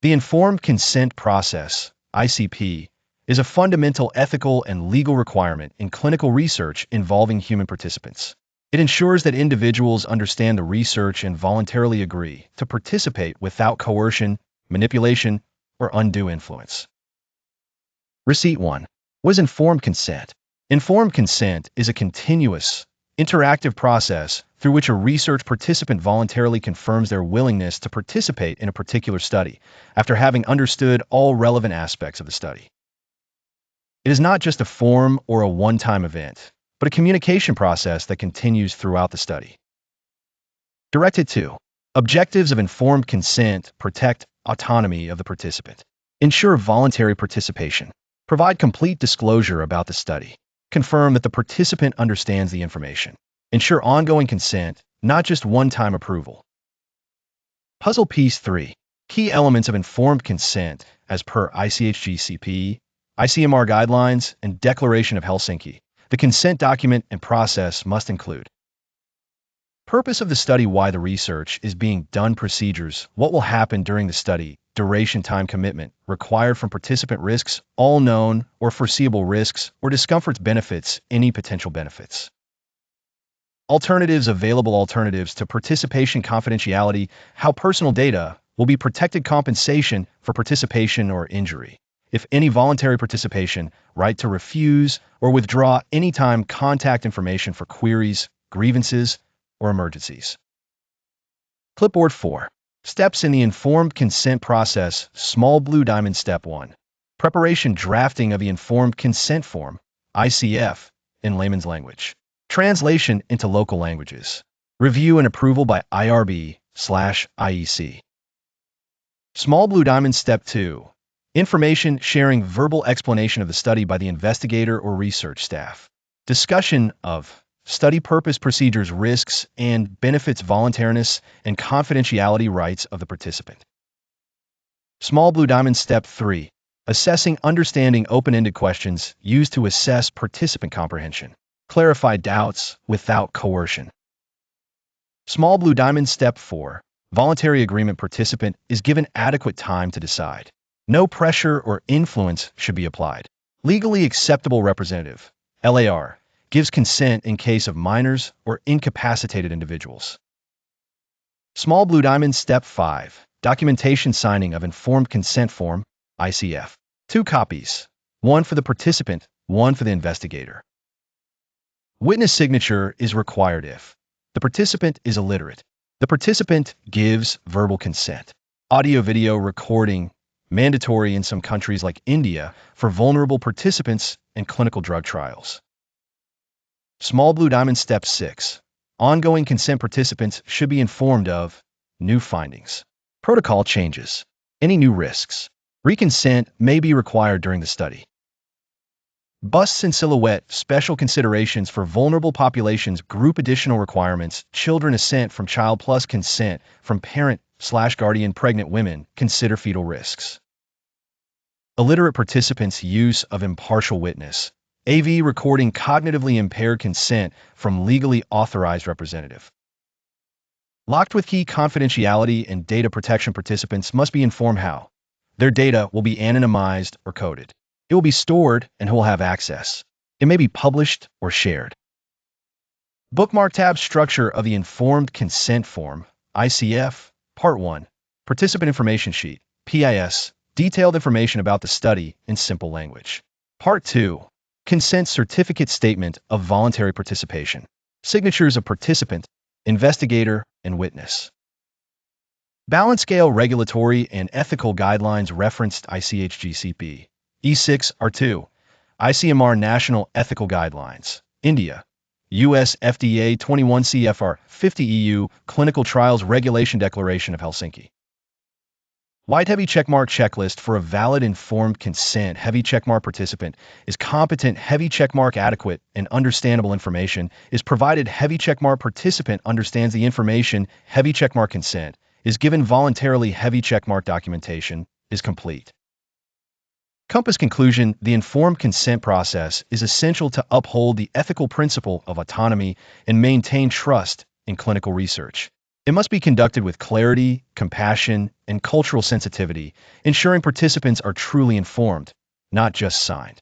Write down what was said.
The informed consent process, ICP, is a fundamental ethical and legal requirement in clinical research involving human participants. It ensures that individuals understand the research and voluntarily agree to participate without coercion, manipulation, or undue influence. Receipt 1. What is informed consent? Informed consent is a continuous, interactive process through which a research participant voluntarily confirms their willingness to participate in a particular study after having understood all relevant aspects of the study. It is not just a form or a one-time event, but a communication process that continues throughout the study. Directed to objectives of informed consent: protect autonomy of the participant, ensure voluntary participation, provide complete disclosure about the study, confirm that the participant understands the information, ensure ongoing consent, not just one-time approval. Puzzle Piece 3. Key elements of informed consent as per ICHGCP, ICMR guidelines, and Declaration of Helsinki. The consent document and process must include purpose of the study, why the research is being done, procedures, what will happen during the study, duration, time commitment, required from participant, risks, all known or foreseeable risks or discomforts, benefits, any potential benefits. Alternatives, available alternatives to participation, confidentiality, how personal data will be protected, compensation for participation or injury, if any, voluntary participation, right to refuse or withdraw anytime, contact information for queries, grievances, or emergencies. Clipboard 4. Steps in the informed consent process. Small blue diamond. Step 1. Preparation, drafting of the informed consent form, ICF, in layman's language. Translation into local languages. Review and approval by IRB/IEC. Small blue diamond. Step 2. Information sharing, verbal explanation of the study by the investigator or research staff. Discussion of study purpose, procedures, risks and benefits, voluntariness and confidentiality rights of the participant. Small blue diamond. Step 3. Assessing, understanding, open-ended questions used to assess participant comprehension. Clarify doubts without coercion. Small blue diamond. Step 4. Voluntary agreement. Participant is given adequate time to decide. No pressure or influence should be applied. Legally acceptable representative, LAR, gives consent in case of minors or incapacitated individuals. Small blue diamond. Step 5. Documentation, signing of informed consent form, ICF. 2 copies, one for the participant, one for the investigator. Witness signature is required if the participant is illiterate. The participant gives verbal consent. Audio-video recording, mandatory in some countries like India for vulnerable participants in clinical drug trials. Small blue diamond. Step 6. Ongoing consent. Participants should be informed of new findings, protocol changes, any new risks. Reconsent may be required during the study. Busts in silhouette, special considerations for vulnerable populations, group, additional requirements, children, assent from child plus consent from parent/guardian, pregnant women, consider fetal risks. Illiterate participants' use of impartial witness, AV recording, cognitively impaired, consent from legally authorized representative. Locked with key confidentiality and data protection. Participants must be informed how their data will be anonymized or coded. It will be stored and who will have access. It may be published or shared. Bookmark tab. Structure of the informed consent form, ICF. Part 1. Participant information sheet, PIS. Detailed information about the study in simple language. Part 2. Consent certificate, statement of voluntary participation. Signatures of participant, investigator, and witness. Balance scale, regulatory and ethical guidelines referenced ICHGCP. E6R2. ICMR National Ethical Guidelines. India. US FDA 21 CFR 50 EU Clinical Trials Regulation Declaration of Helsinki. White heavy checkmark checklist for a valid informed consent. Heavy checkmark: participant is competent. Heavy checkmark: adequate and understandable information is provided. Heavy checkmark: participant understands the information. Heavy checkmark: consent is given voluntarily. Heavy checkmark: documentation is complete. Compass conclusion: the informed consent process is essential to uphold the ethical principle of autonomy and maintain trust in clinical research. It must be conducted with clarity, compassion, and cultural sensitivity, ensuring participants are truly informed, not just signed.